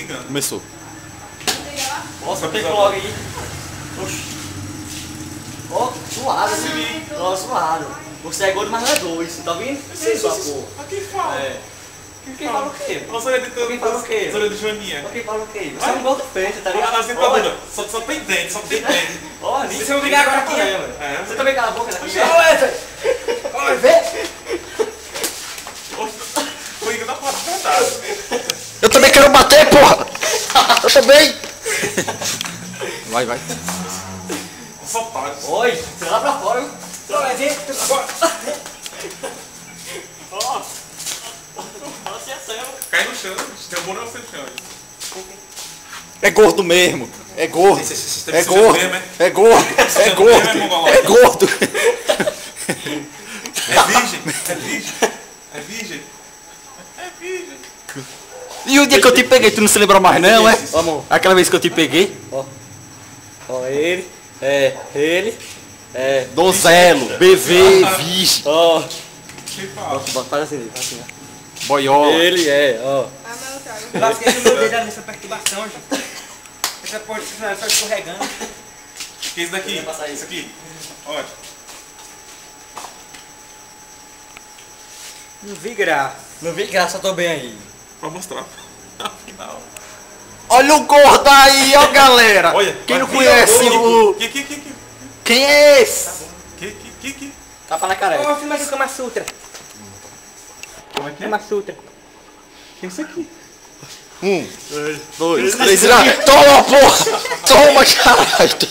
engano. Começou. Nossa, pegou logo aí. Oxi. Ó, suado, assim. Ó, suado. Você é gordo, mas não é dois, tá ouvindo? Sim, Sua sim. porra. Quem fala? É. Quem fala o quê? Você é de Quem fala o quê? Você é de Joaninha. Quem fala o quê? Você é um gordo feio, tá ligado? A sentadura. Só tem dente, só tem dente. Ó, nem Você vai brigar agora aqui, né? Você também cala a boca daqui. Vai ver. Foi ainda na porta verdade. Eu também quero bater, porra. Eu também. Vai, vai. Só para. Oi, você lá pra fora, viu? Não, vai ver. Ó. Você é céu. Cai no chão. Tem um bom negócio no chão. É gordo mesmo. É gordo. Você É precisa gordo. ver, né? É gordo. É gordo. É gordo. É virgem. É virgem. É virgem. É virgem. E o dia que eu te peguei, tu não se lembra mais não, é? Vamos. Aquela vez que eu te peguei. Ó, ele. É. Donzelo, BV, virgem, Ó. Quem fala? Faz assim, faz assim. boiola. Ele é, ó. Ah, não, cara. Eu lasquei o meu dedo ali nessa perturbação, gente. Essa porta só escorregando. Que é esse daqui? Eu vou passar Esse aqui. Olha. Não vi graça. Não vi graça, tô bem aí. Pra mostrar. Afinal. Olha o gordo aí, ó galera. Olha. Quem não aqui, conhece ó, o... Que? Quem é esse? Que? Tapa na careca. Ó, filma aqui o Kama Sutra. Como é que é? Kama Sutra. Isso aqui. 1, 2, 3, toma porra! Toma, caralho!